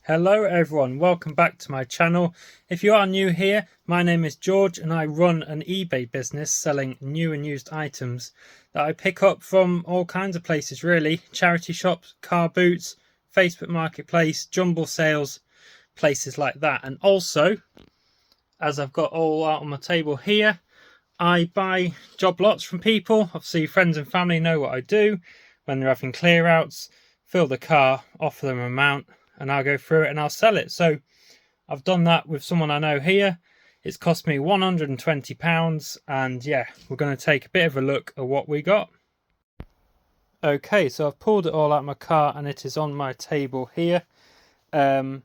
Hello everyone, welcome back to my channel. If you are new here, my name is George and I run an eBay business selling new and used items that I pick up from all kinds of places really. Charity shops, car boots, Facebook Marketplace, jumble sales, places like that. And also, as I've got all out on my table here, I buy job lots from people. Obviously friends and family know what I do when they're having clear outs. Fill the car, offer them an amount, and I'll go through it and I'll sell it. So I've done that with someone I know here. It's cost me £120, and yeah, we're going to take a bit of a look at what we got. Okay, so I've pulled it all out of my car and it is on my table here. A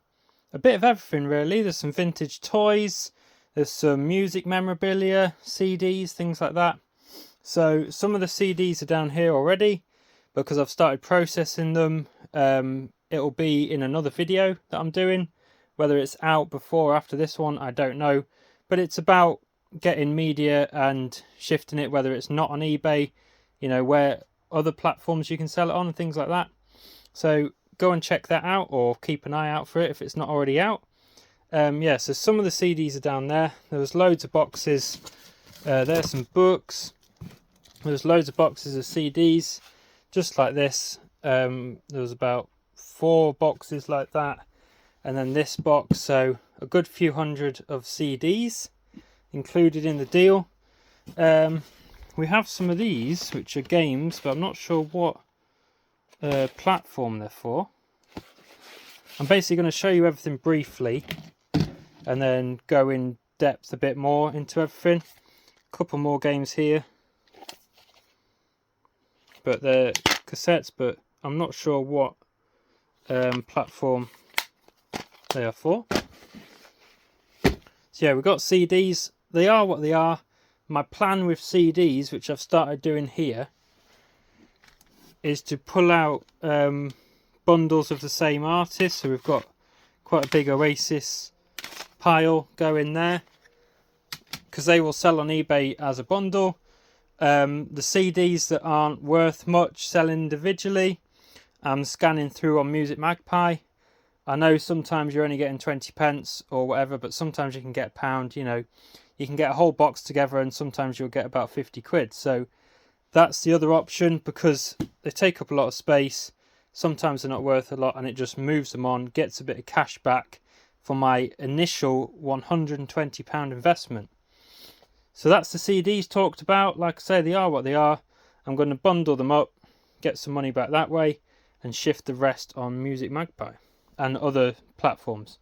bit of everything really. There's some vintage toys, there's some music memorabilia, CDs, things like that. So some of the CDs are down here already because I've started processing them. It'll be in another video that I'm doing. Whether it's out before or after this one, I don't know. But it's about getting media and shifting it, whether it's not on eBay, you know, where other platforms you can sell it on and things like that. So go and check that out, or keep an eye out for it if it's not already out. Yeah, so some of the CDs are down there. There was loads of boxes. There's some books. There's loads of boxes of CDs, just like this. There was about 4 boxes like that, and then this box, so a good few hundred of CDs included in the deal. We have some of these which are games, but I'm not sure what platform they're for. I'm basically going to show you everything briefly and then go in depth a bit more into everything. A couple more games here, but they're cassettes, but I'm not sure what platform they are for. So yeah, we've got CDs. They are what they are. My plan with CDs, which I've started doing here, is to pull out bundles of the same artist. So we've got quite a big Oasis pile going there, because they will sell on eBay as a bundle. The CDs that aren't worth much sell individually. I'm scanning through on Music Magpie. I know sometimes you're only getting 20 pence or whatever, but sometimes you can get £1, you know. You can get a whole box together and sometimes you'll get about 50 quid. So that's the other option, because they take up a lot of space. Sometimes they're not worth a lot, and it just moves them on, gets a bit of cash back for my initial £120 investment. So that's the CDs talked about. Like I say, they are what they are. I'm going to bundle them up, get some money back that way, and shift the rest on Music Magpie and other platforms.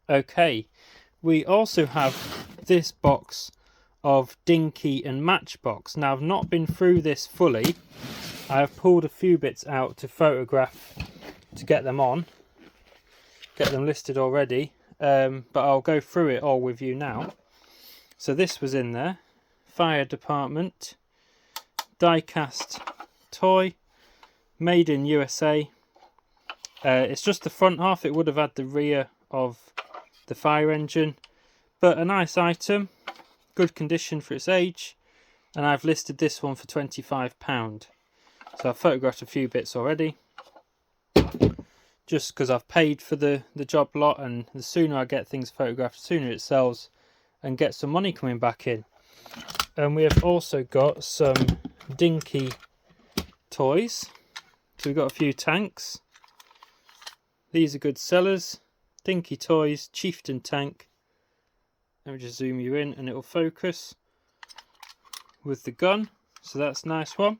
Okay, we also have this box of Dinky and Matchbox. Now, I've not been through this fully. I have pulled a few bits out to photograph to get them on, get them listed already, but I'll go through it all with you now. So this was in there: fire department, die-cast toy, made in USA. It's just the front half. It would have had the rear of the fire engine, but a nice item, good condition for its age, and I've listed this one for £25. So I've photographed a few bits already, just because I've paid for the job lot, and the sooner I get things photographed, the sooner it sells and get some money coming back in. And we have also got some Dinky toys. So we've got a few tanks. These are good sellers. Dinky Toys Chieftain tank. Let me just zoom you in and it'll focus with the gun. So that's a nice one.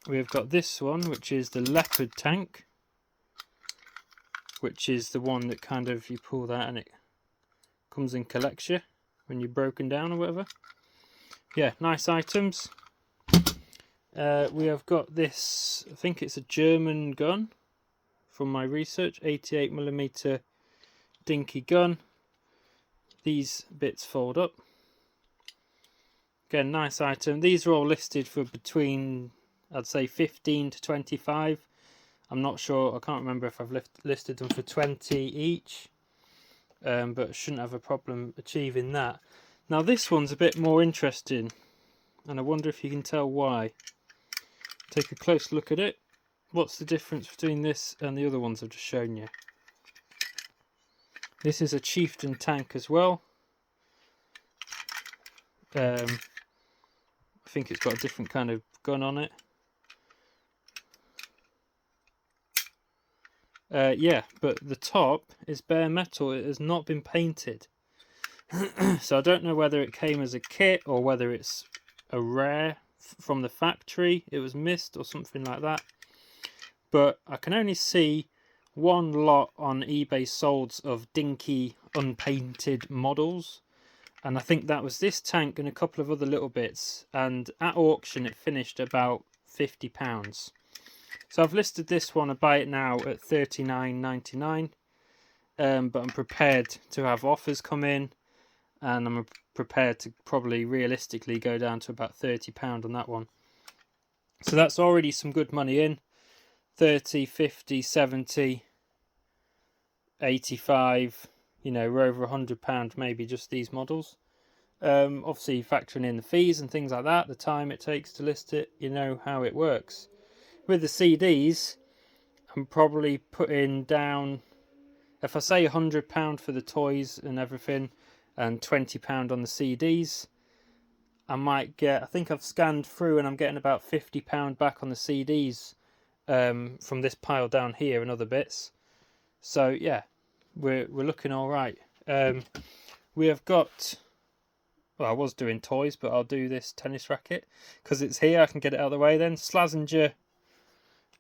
We've got this one, which is the Leopard tank, which is the one that kind of, you pull that and it comes and collects you when you're broken down or whatever. Yeah, nice items. We have got this, I think it's a German gun from my research, 88mm Dinky gun. These bits fold up. Again, nice item. These are all listed for between, I'd say 15 to 25. I'm not sure, I can't remember if I've listed them for 20 each, but shouldn't have a problem achieving that. Now this one's a bit more interesting, and I wonder if you can tell why. Take a close look at it. What's the difference between this and the other ones I've just shown you? This is a chieftain tank as well. I think it's got a different kind of gun on it. Yeah, but the top is bare metal. It has not been painted. So I don't know whether it came as a kit or whether it's a rare from the factory. It was missed or something like that. But I can only see one lot on eBay sold of dinky unpainted models. And I think that was this tank and a couple of other little bits. And at auction it finished about £50. So I've listed this one, I buy it now at $39.99. But I'm prepared to have offers come in, and I'm prepared to probably realistically go down to about £30 on that one. So that's already some good money in. 30, 50, 70, 85, you know, we're over £100 maybe just these models. Obviously factoring in the fees and things like that, the time it takes to list it, you know how it works. With the CDs, I'm probably putting down, if I say £100 for the toys and everything and £20 on the CDs, I might get, I think I've scanned through and I'm getting about £50 back on the CDs from this pile down here and other bits. So yeah, we're looking all right. We have got, well, I was doing toys, but I'll do this tennis racket because it's here. I can get it out of the way then. Slazenger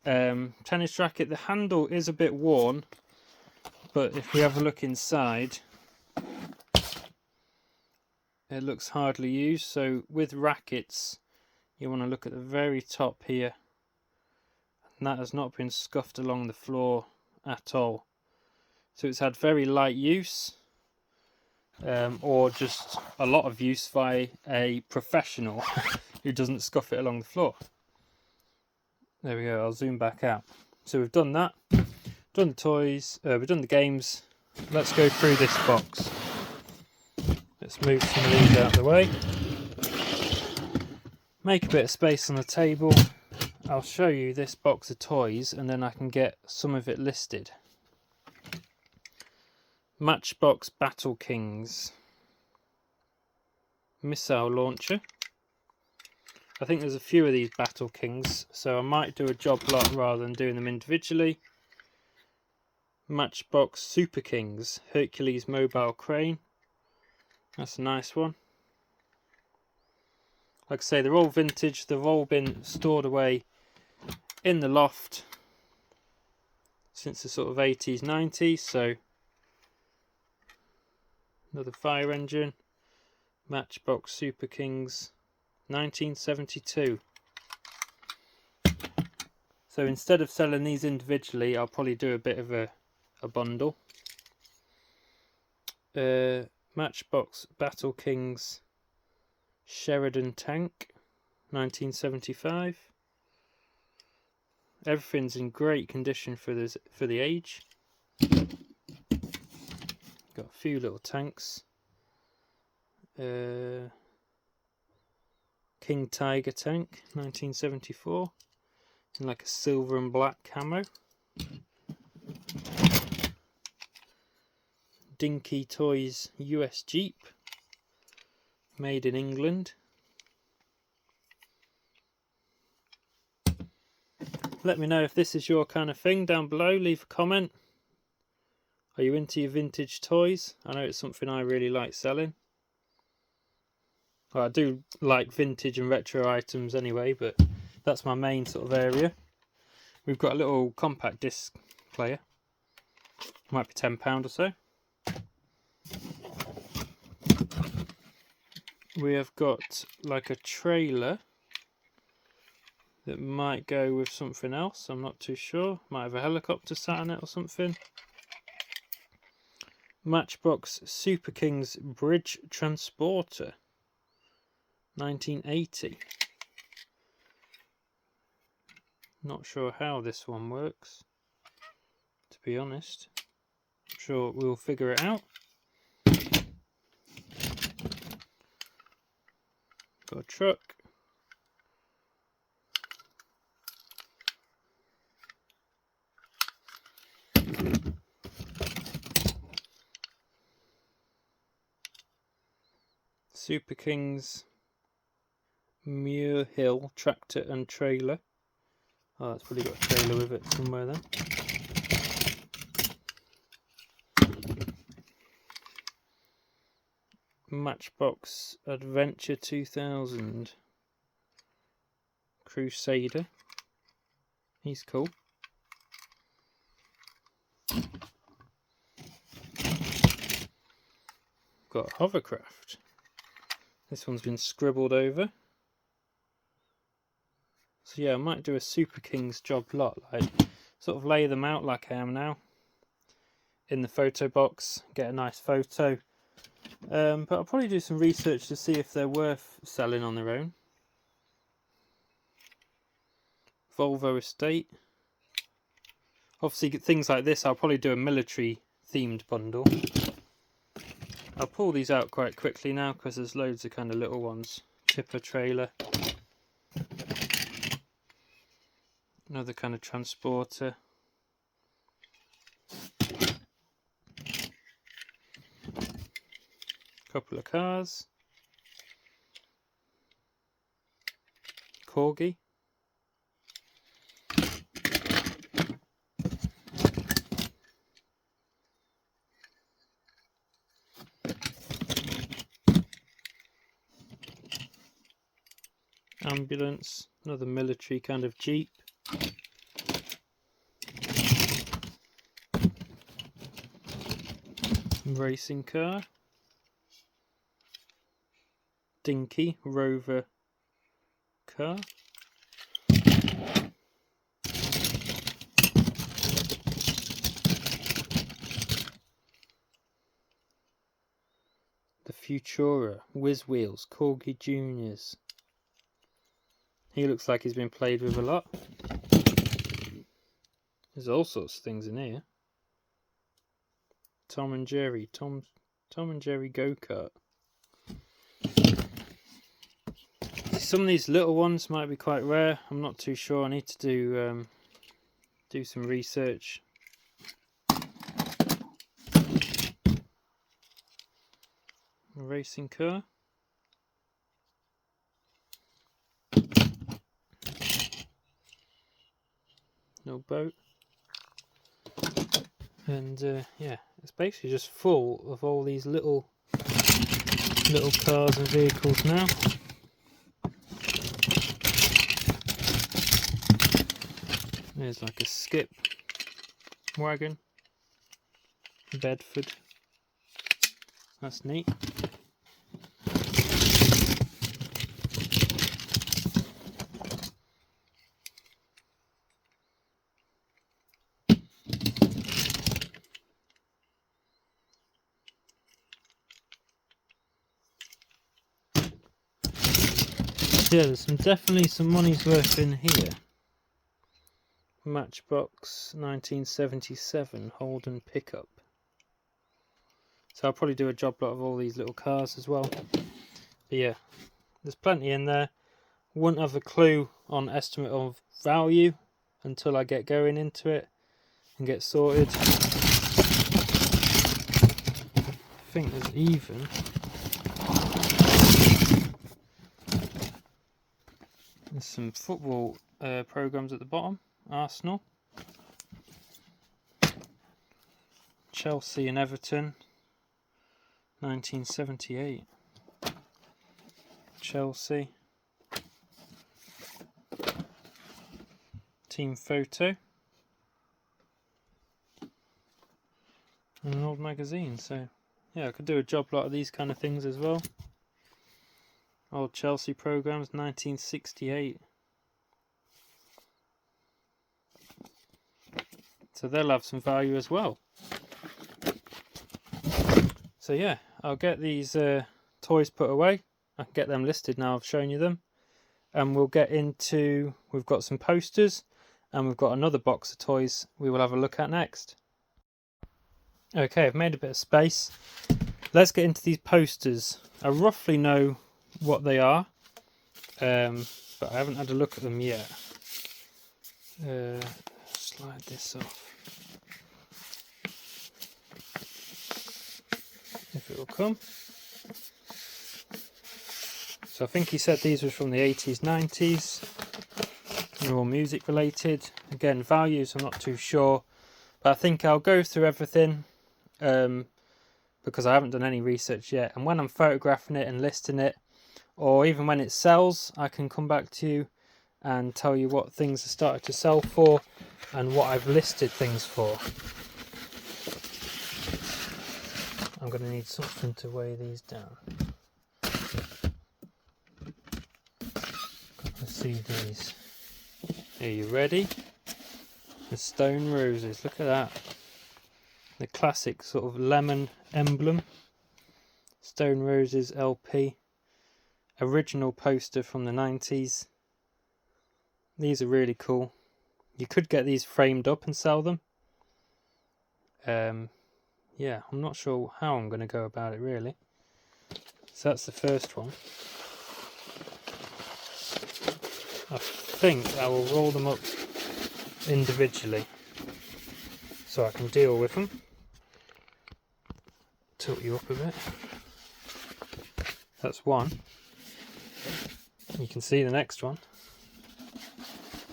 tennis racket. The handle is a bit worn, but if we have a look inside, it looks hardly used. So with rackets, you want to look at the very top here, and that has not been scuffed along the floor at all. So it's had very light use, or just a lot of use by a professional who doesn't scuff it along the floor. There we go, I'll zoom back out. So we've done that, done the toys, we've done the games. Let's go through this box. Let's move some of these out of the way. Make a bit of space on the table. I'll show you this box of toys and then I can get some of it listed. Matchbox Battle Kings. Missile launcher. I think there's a few of these Battle Kings, so I might do a job lot rather than doing them individually. Matchbox Super Kings. Hercules Mobile Crane. That's a nice one. Like I say, they're all vintage. They've all been stored away in the loft since the sort of 80s, 90s. So another fire engine. Matchbox Super Kings 1972. So instead of selling these individually, I'll probably do a bit of a bundle. Matchbox Battle Kings Sheridan Tank 1975. Everything's in great condition for the age. Got a few little tanks. King Tiger Tank 1974 in like a silver and black camo. Dinky Toys US Jeep, made in England. Let me know if this is your kind of thing down below. Leave a comment. Are you into your vintage toys? I know it's something I really like selling. Well, I do like vintage and retro items anyway, but that's my main sort of area. We've got a little compact disc player. Might be £10 or so. We have got like a trailer that might go with something else. I'm not too sure. Might have a helicopter sat on it or something. Matchbox Super Kings Bridge Transporter 1980. Not sure how this one works, to be honest. I'm sure we'll figure it out. Got a truck. Super Kings Muir Hill tractor and trailer. Oh, it's probably got a trailer with it somewhere then. Matchbox Adventure 2000 Crusader. He's cool. Got hovercraft. This one's been scribbled over. So yeah, I might do a Super Kings job lot, like sort of lay them out like I am now in the photo box, get a nice photo. But I'll probably do some research to see if they're worth selling on their own. Volvo Estate. Obviously things like this I'll probably do a military themed bundle. I'll pull these out quite quickly now because there's loads of kind of little ones. Tipper trailer. Another kind of transporter. Couple of cars. Corgi. Ambulance. Another military kind of jeep. Racing car. Dinky Rover car. The Futura Whiz Wheels Corgi Juniors. He looks like he's been played with a lot. There's all sorts of things in here. Tom and Jerry, Tom and Jerry go-kart. Some of these little ones might be quite rare. I'm not too sure. I need to do some research. A racing car. No boat. And yeah, it's basically just full of all these little cars and vehicles now. There's like a skip wagon, Bedford. That's neat. Yeah, there's definitely some money's worth in here. Matchbox 1977 Holden pickup. So I'll probably do a job lot of all these little cars as well. But yeah, there's plenty in there. Wouldn't have a clue on estimate of value until I get going into it and get sorted. I think there's even there's some football programs at the bottom. Arsenal, Chelsea and Everton, 1978. Chelsea. Team photo. And an old magazine. So yeah, I could do a job lot of these kind of things as well. Old Chelsea programs, 1968. So they'll have some value as well. So yeah, I'll get these toys put away. I can get them listed now, I've shown you them. And we'll get into, we've got some posters and we've got another box of toys we will have a look at next. Okay, I've made a bit of space. Let's get into these posters. I roughly know what they are, but I haven't had a look at them yet. Slide this off. If it will come. So I think he said these were from the 80s, 90s. They're all music related. Again, values I'm not too sure. But I think I'll go through everything because I haven't done any research yet. And when I'm photographing it and listing it, or even when it sells, I can come back to you and tell you what things are started to sell for and what I've listed things for. I'm going to need something to weigh these down. Couple of CDs. Are you ready? The Stone Roses, look at that. The classic sort of lemon emblem. Stone Roses LP. Original poster from the 90s. These are really cool. You could get these framed up and sell them. Yeah, I'm not sure how I'm going to go about it really. So that's the first one. I think I will roll them up individually so I can deal with them. Tilt you up a bit. That's one. You can see the next one.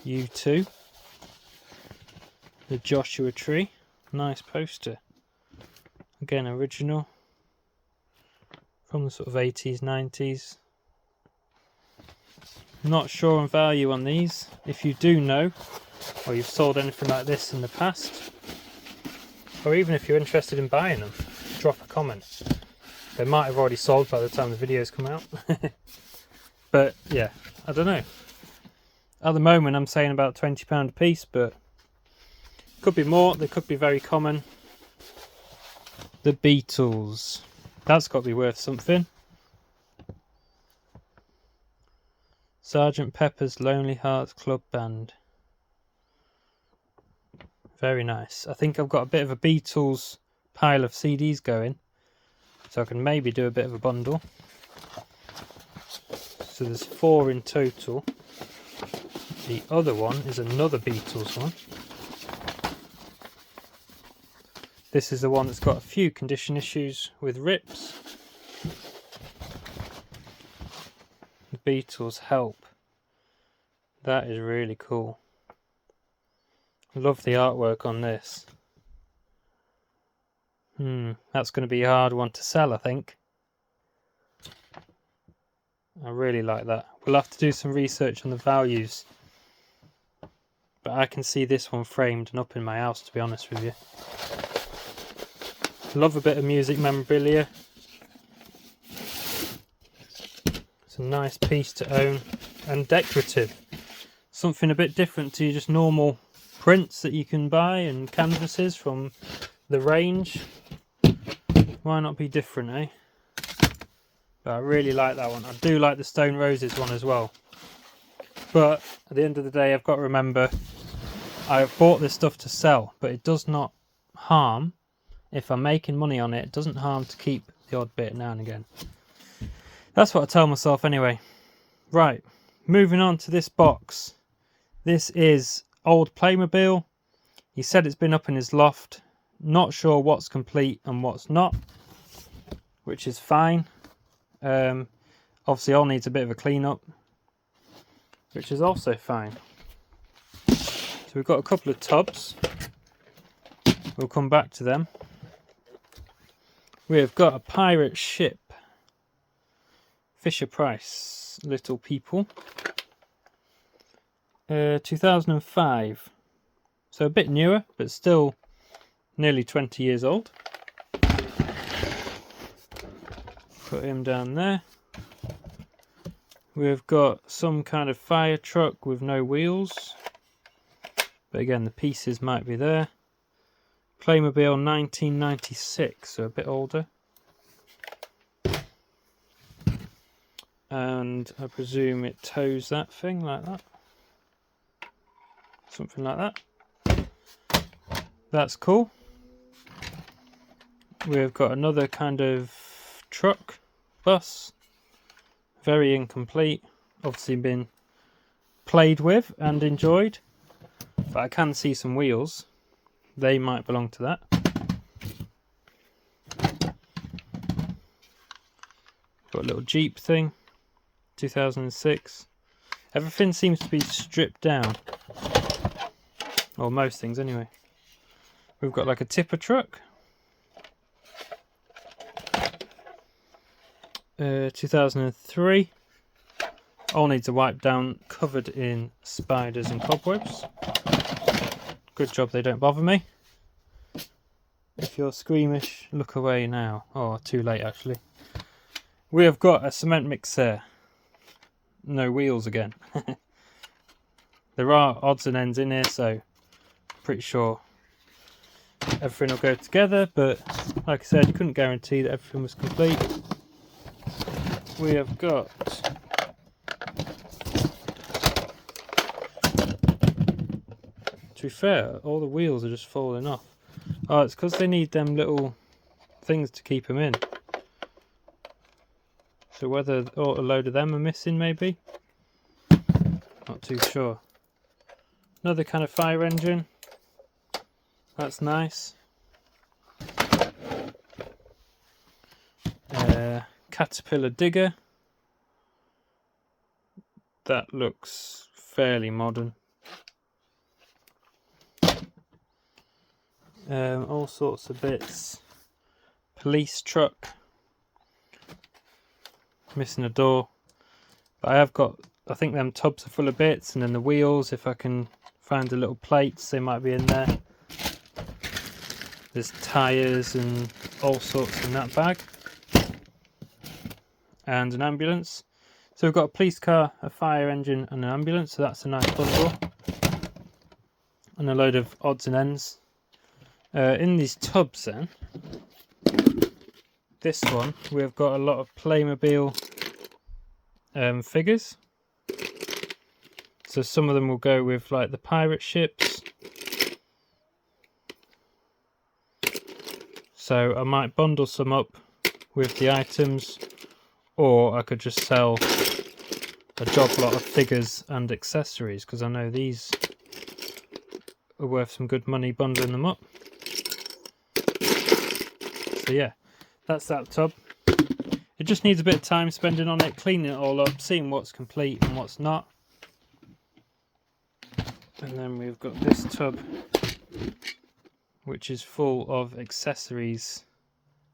U2. The Joshua Tree. Nice poster. Again, original. From the sort of 80s, 90s. Not sure on value on these. If you do know, or you've sold anything like this in the past, or even if you're interested in buying them, drop a comment. They might have already sold by the time the videos come out. But yeah, I don't know. At the moment I'm saying about £20 a piece, but could be more, they could be very common. The Beatles. That's got to be worth something. Sgt. Pepper's Lonely Hearts Club Band. Very nice. I think I've got a bit of a Beatles pile of CDs going, so I can maybe do a bit of a bundle. So there's 4 in total. The other one is another Beatles one. This is the one that's got a few condition issues with rips. The Beatles Help. That is really cool. Love the artwork on this. That's going to be a hard one to sell, I think. I really like that. We'll have to do some research on the values. But I can see this one framed and up in my house, to be honest with you. Love a bit of music memorabilia. It's a nice piece to own and decorative. Something a bit different to just normal prints that you can buy and canvases from the range. Why not be different, eh? But I really like that one. I do like the Stone Roses one as well. But at the end of the day, I've got to remember I've bought this stuff to sell, but it does not harm. If I'm making money on it, it doesn't harm to keep the odd bit now and again. That's what I tell myself anyway. Right, moving on to this box. This is old Playmobil. He said it's been up in his loft. Not sure what's complete and what's not, which is fine. Obviously all needs a bit of a clean up, which is also fine. So we've got a couple of tubs. We'll come back to them. We've got a pirate ship. Fisher Price, Little People. 2005. So a bit newer, but still nearly 20 years old. Put him down there. We've got some kind of fire truck with no wheels. But again, the pieces might be there. Playmobil 1996, so a bit older. And I presume it tows that thing like that. Something like that. That's cool. We've got another kind of truck, bus. Very incomplete. Obviously been played with and enjoyed. But I can see some wheels. They might belong to that. Got a little Jeep thing. 2006. Everything seems to be stripped down, or most things anyway. We've got like a tipper truck, 2003. All needs a wipe down, covered in spiders and cobwebs. Good job they don't bother me. If you're squeamish, look away now. Oh, too late actually. We have got a cement mixer. No wheels again. There are odds and ends in here, so pretty sure everything will go together, but like I said, you couldn't guarantee that everything was complete. We have got to be fair, all the wheels are just falling off. Oh, it's because they need them little things to keep them in. So whether a load of them are missing, maybe? Not too sure. Another kind of fire engine. That's nice. Caterpillar digger. That looks fairly modern. All sorts of bits. Police truck. Missing a door. But I have got, I think them tubs are full of bits, and then the wheels, if I can find the little plates, they might be in there. There's tyres and all sorts in that bag. And an ambulance. So we've got a police car, a fire engine and an ambulance, so that's a nice bundle. And a load of odds and ends. In these tubs then, this one, we've got a lot of Playmobil figures. So some of them will go with like the pirate ships. So I might bundle some up with the items, or I could just sell a job lot of figures and accessories, because I know these are worth some good money bundling them up. So yeah, that's that tub. It just needs a bit of time spending on it, cleaning it all up, seeing what's complete and what's not. And then we've got this tub, which is full of accessories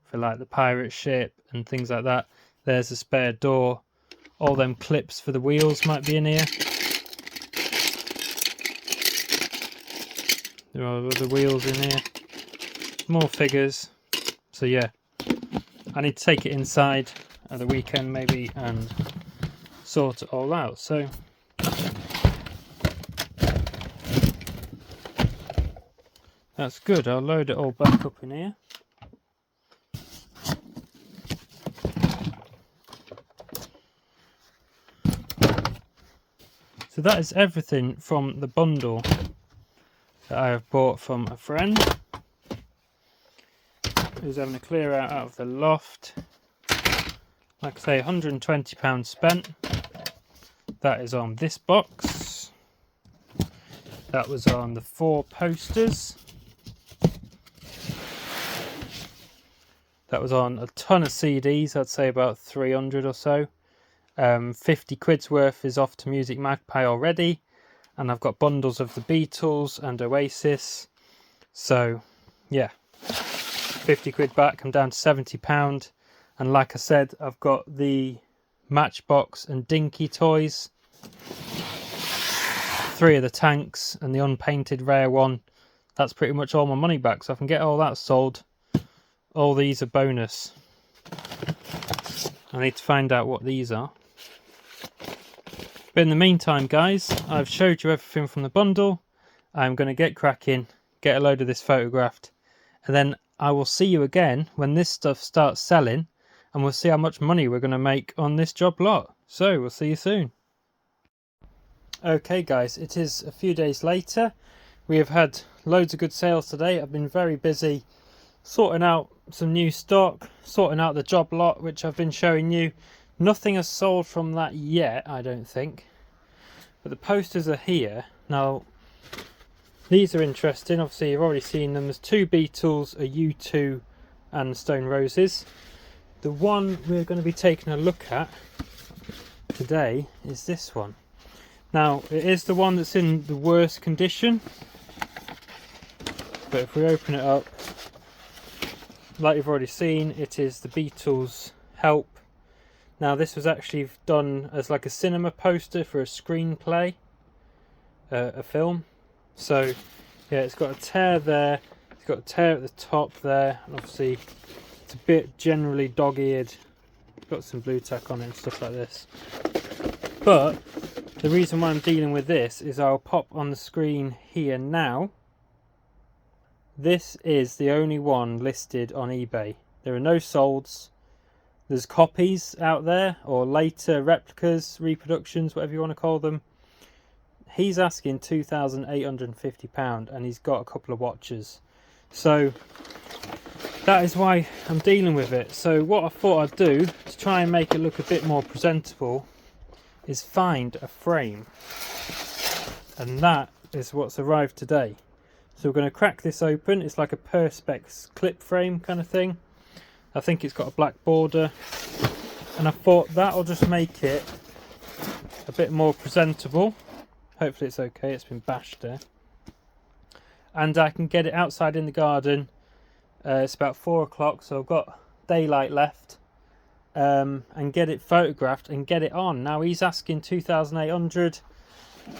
for like the pirate ship and things like that. There's a spare door. All them clips for the wheels might be in here. There are other wheels in here. More figures. So yeah, I need to take it inside at the weekend maybe and sort it all out. So that's good. I'll load it all back up in here. So that is everything from the bundle that I have bought from a friend who's having a clear out of the loft. Like I say, £120 spent. That is on this box. That was on the 4 posters. That was on a ton of CDs, I'd say about 300 or so. 50 quid's worth is off to Music Magpie already, and I've got bundles of the Beatles and Oasis. So yeah, 50 quid back, I'm down to £70. And like I said, I've got the Matchbox and Dinky toys, 3 of the tanks and the unpainted rare one. That's pretty much all my money back, so I can get all that sold. All these are bonus. I need to find out what these are. But in the meantime, guys, I've showed you everything from the bundle. I'm going to get cracking, get a load of this photographed, and then I will see you again when this stuff starts selling, and we'll see how much money we're going to make on this job lot. So we'll see you soon. Okay guys, it is a few days later. We have had loads of good sales today. I've been very busy sorting out some new stock, sorting out the job lot which I've been showing you. Nothing has sold from that yet, I don't think, but the posters are here. Now these are interesting. Obviously you've already seen them. There's 2 Beatles, a U2 and Stone Roses. The one we're going to be taking a look at today is this one. Now, it is the one that's in the worst condition, but if we open it up, like you've already seen, it is the Beatles Help. Now, this was actually done as like a cinema poster for a screenplay, a film. So yeah, it's got a tear there, it's got a tear at the top there, and obviously it's a bit generally dog-eared, got some blue tack on it and stuff like this. But the reason why I'm dealing with this is I'll pop on the screen here now. This is the only one listed on eBay. There are no solds. There's copies out there, or later replicas, reproductions, whatever you want to call them. He's asking £2,850 and he's got a couple of watches. So that is why I'm dealing with it. So what I thought I'd do to try and make it look a bit more presentable is find a frame, and that is what's arrived today. So we're going to crack this open. It's like a Perspex clip frame kind of thing. I think it's got a black border, and I thought that'll just make it a bit more presentable. Hopefully it's okay, it's been bashed there. And I can get it outside in the garden. It's about 4 o'clock, so I've got daylight left. And get it photographed and get it on. Now he's asking 2,800.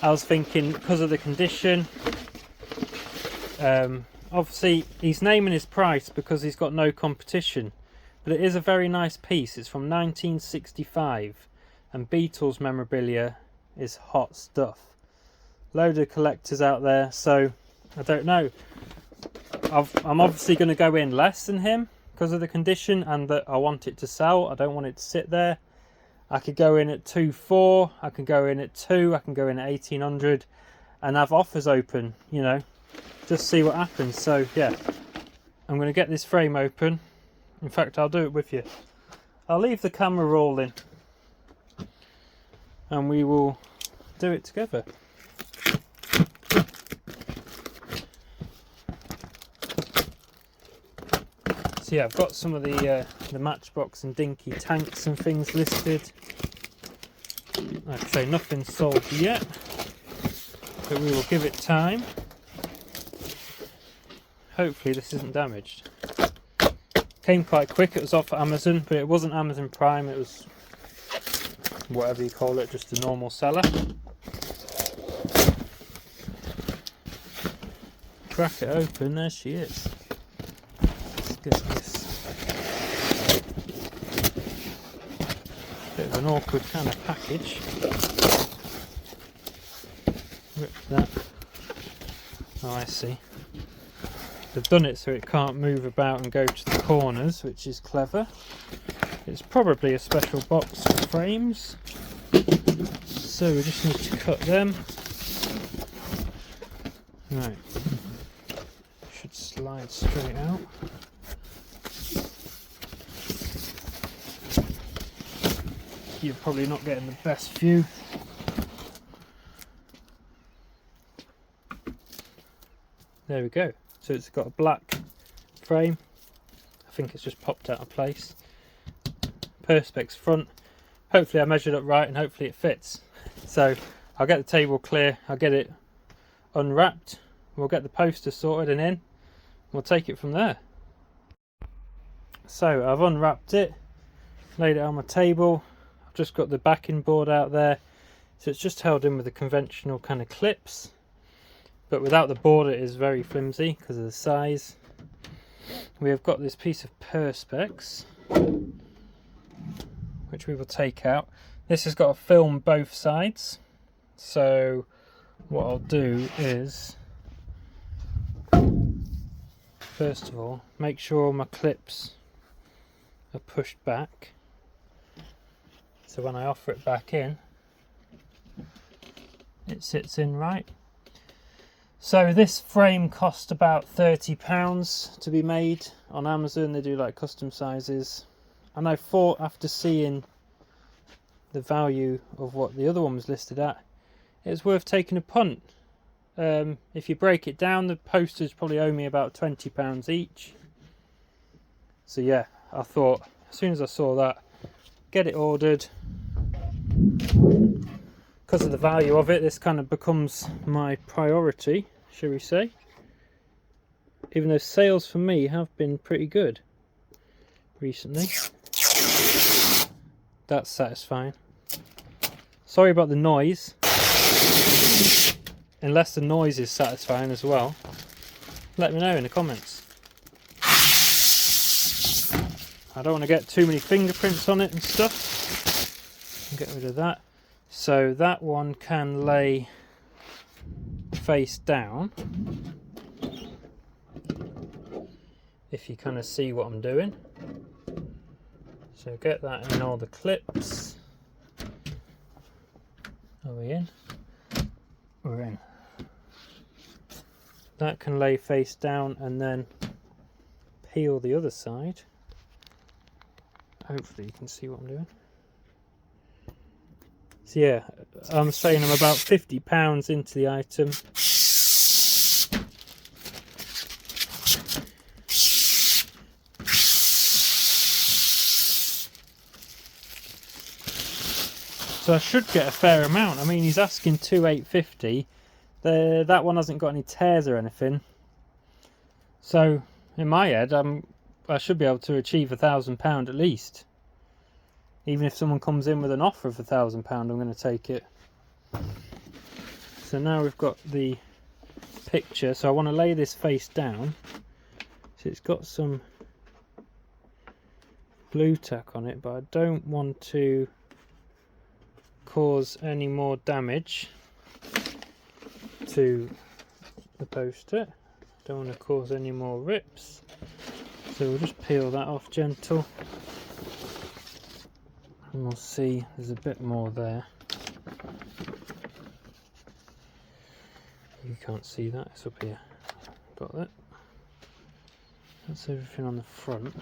I was thinking because of the condition. Obviously he's naming his price because he's got no competition. But it is a very nice piece. It's from 1965. And Beatles memorabilia is hot stuff. Load of collectors out there. So I don't know. I'm obviously going to go in less than him because of the condition, and that I want it to sell. I don't want it to sit there. I could go in at 2.4, I can go in at 2, I can go in at 1,800 and have offers open, you know, just see what happens. So yeah, I'm going to get this frame open. In fact, I'll do it with you. I'll leave the camera rolling and we will do it together. So yeah, I've got some of the Matchbox and Dinky tanks and things listed. Like I say, nothing's sold yet, but we will give it time. Hopefully this isn't damaged. Came quite quick, it was off Amazon, but it wasn't Amazon Prime, it was whatever you call it, just a normal seller. Crack it open, there she is. Let's get this. Bit of an awkward kind of package. Rip that. Oh, I see. They've done it so it can't move about and go to the corners, which is clever. It's probably a special box for frames. So we just need to cut them. Right. Should slide straight out. You're probably not getting the best view. There we go. So it's got a black frame. I think it's just popped out of place. Perspex front. Hopefully I measured up right and hopefully it fits. So I'll get the table clear, I'll get it unwrapped, we'll get the poster sorted and in. We'll take it from there. So I've unwrapped it, laid it on my table. I've just got the backing board out there. So it's just held in with the conventional kind of clips. But without the board it is very flimsy because of the size. We have got this piece of Perspex, which we will take out. This has got to film both sides. So what I'll do is, first of all, make sure my clips are pushed back. So when I offer it back in, it sits in right. So this frame cost about £30 to be made on Amazon. They do like custom sizes. And I thought after seeing the value of what the other one was listed at, it's worth taking a punt. If you break it down, the posters probably owe me about £20 each. So yeah, I thought as soon as I saw that, get it ordered because of the value of it, this kind of becomes my priority, shall we say. Even though sales for me have been pretty good recently. That's satisfying. Sorry about the noise. Unless the noise is satisfying as well, let me know in the comments. I don't want to get too many fingerprints on it and stuff. Get rid of that. So that one can lay face down, if you kind of see what I'm doing. So get that in all the clips. Are we in? We're in. That can lay face down and then peel the other side. Hopefully you can see what I'm doing. So yeah, I'm saying I'm about £50 into the item. So I should get a fair amount. I mean, he's asking £2,850. That one hasn't got any tears or anything. So in my head, I should be able to achieve £1,000 at least. Even if someone comes in with an offer of £1,000, I'm going to take it. So now we've got the picture. So I want to lay this face down. So it's got some glue tack on it, but I don't want to cause any more damage to the poster. Don't want to cause any more rips, so we'll just peel that off gentle, and we'll see there's a bit more there. You can't see that, it's up here. Got that. That's everything on the front.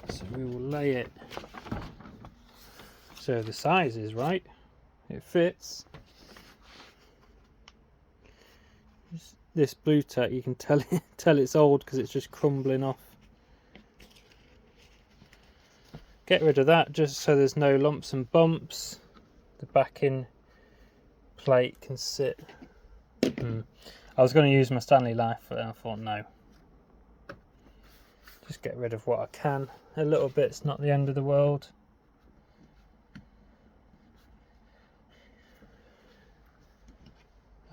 So we will lay it so the size is right, it fits. This blue tack, you can tell it's old because it's just crumbling off. Get rid of that just so there's no lumps and bumps. The backing plate can sit. I was going to use my Stanley knife, but then I thought no. Just get rid of what I can. A little bit's not the end of the world.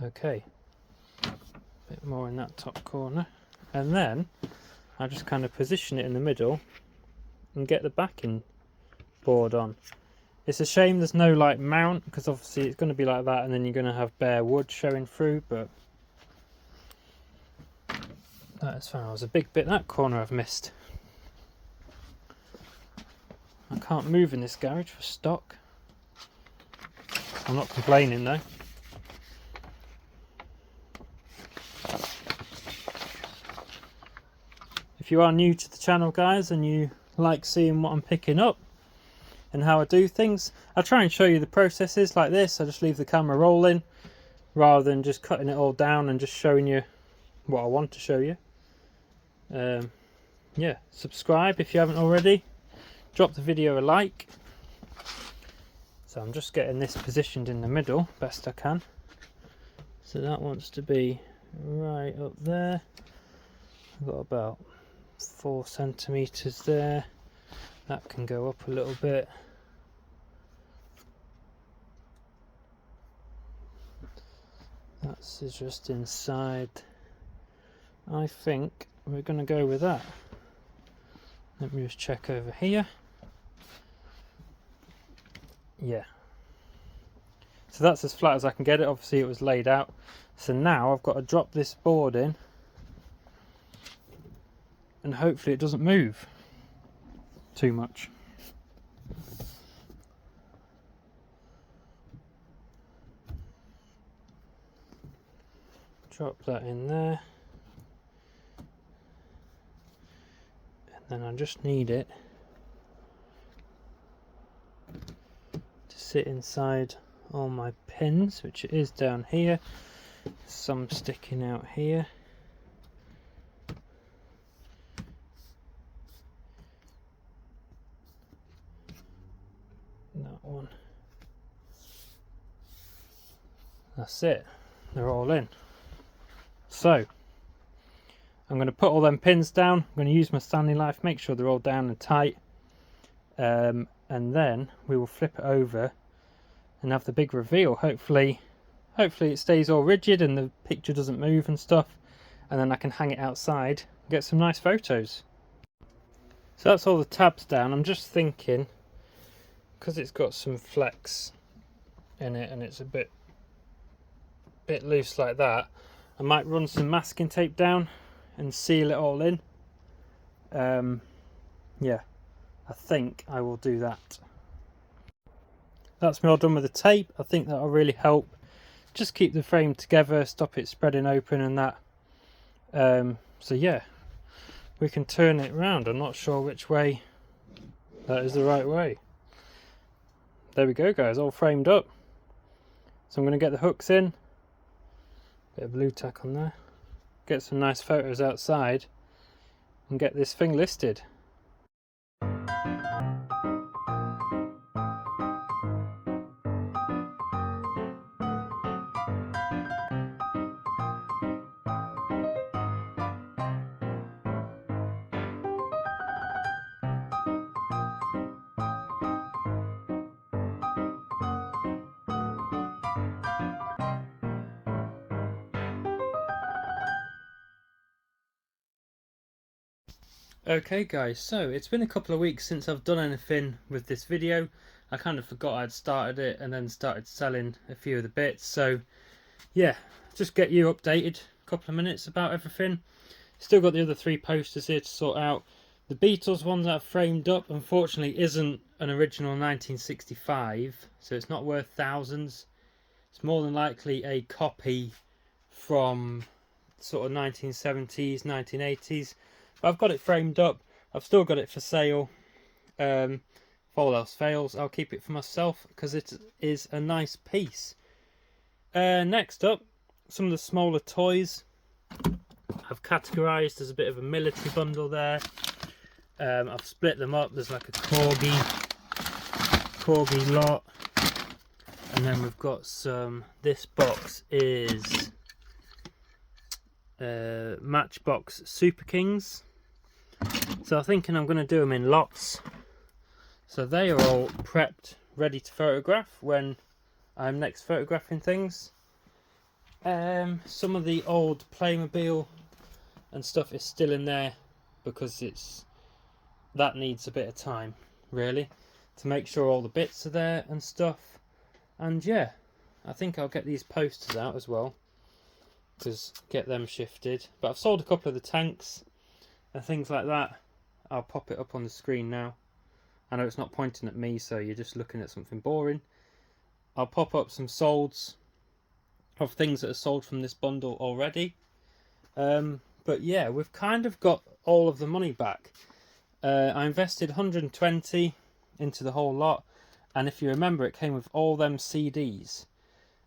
Okay, a bit more in that top corner, and then I just kind of position it in the middle and get the backing board on. It's a shame there's no like mount, because obviously it's going to be like that and then you're going to have bare wood showing through, but that's fine. It was a big bit, that corner I've missed. I can't move in this garage for stock. I'm not complaining though. If you are new to the channel, guys, and you like seeing what I'm picking up and how I do things, I try and show you the processes like this. I just leave the camera rolling rather than just cutting it all down and just showing you what I want to show you. Yeah, subscribe if you haven't already. Drop the video a like. So I'm just getting this positioned in the middle best I can. So that wants to be right up there. I've got about 4 centimeters there. That can go up a little bit. That's just inside. I think we're going to go with that. Let me just check over here. Yeah. So that's as flat as I can get it. Obviously it was laid out. So now I've got to drop this board in and hopefully it doesn't move too much. Drop that in there, and then I just need it to sit inside all my pins, which it is down here, some sticking out here. That one That's it, they're all in. So I'm going to put all them pins down. I'm going to use my Stanley knife, make sure they're all down and tight, and then we will flip it over and have the big reveal. Hopefully it stays all rigid and the picture doesn't move and stuff, and then I can hang it outside and get some nice photos. So that's all the tabs down. I'm just thinking, because it's got some flex in it and it's a bit loose like that, I might run some masking tape down and seal it all in. Yeah, I think I will do that. That's me all done with the tape. I think that'll really help just keep the frame together, stop it spreading open and that. So yeah, we can turn it around. I'm not sure which way that is the right way. There we go, guys, all framed up. So I'm going to get the hooks in, bit of blue tack on there, get some nice photos outside and get this thing listed. Okay guys, so it's been a couple of weeks since I've done anything with this video. I kind of forgot I'd started it and then started selling a few of the bits. So yeah, just get you updated a couple of minutes about everything. Still got the other 3 posters here to sort out. The Beatles one that I've framed up unfortunately isn't an original 1965, so it's not worth thousands. It's more than likely a copy from sort of 1970s, 1980s. I've got it framed up. I've still got it for sale. If all else fails, I'll keep it for myself because it is a nice piece. Next up, some of the smaller toys I've categorised as a bit of a military bundle there. I've split them up. There's like a corgi lot, and then we've got some. This box is Matchbox Super Kings. So I'm thinking I'm going to do them in lots. So they are all prepped, ready to photograph when I'm next photographing things. Some of the old Playmobil and stuff is still in there because that needs a bit of time really to make sure all the bits are there and stuff. And yeah, I think I'll get these posters out as well, just get them shifted. But I've sold a couple of the tanks and things like that. I'll pop it up on the screen now. I know it's not pointing at me, so you're just looking at something boring. I'll pop up some solds of things that are sold from this bundle already. But yeah, we've kind of got all of the money back. I invested 120 into the whole lot, and if you remember, it came with all them CDs.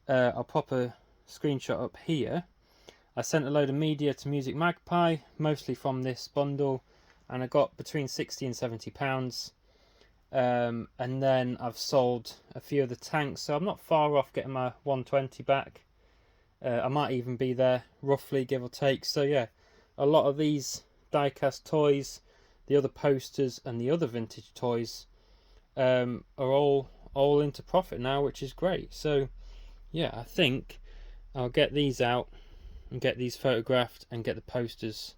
I'll pop a screenshot up here. I sent a load of media to Music Magpie, mostly from this bundle, and I got between 60 and 70 pounds. And then I've sold a few of the tanks, so I'm not far off getting my 120 back. I might even be there, roughly, give or take. So yeah, a lot of these die-cast toys, the other posters, and the other vintage toys are all into profit now, which is great. So yeah, I think I'll get these out and get these photographed and get the posters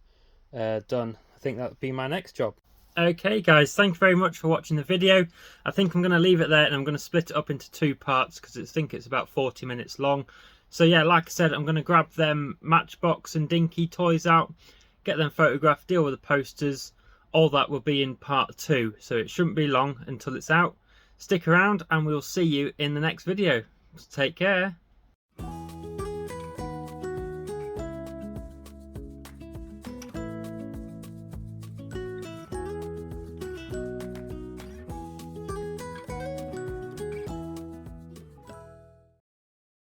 done. I think that would be my next job. Okay guys, thank you very much for watching the video. I think I'm going to leave it there and I'm going to split it up into 2 parts because I think it's about 40 minutes long. So yeah, like I said, I'm going to grab them Matchbox and Dinky toys out, get them photographed, deal with the posters. All that will be in part 2, so it shouldn't be long until it's out. Stick around and we'll see you in the next video. Take care.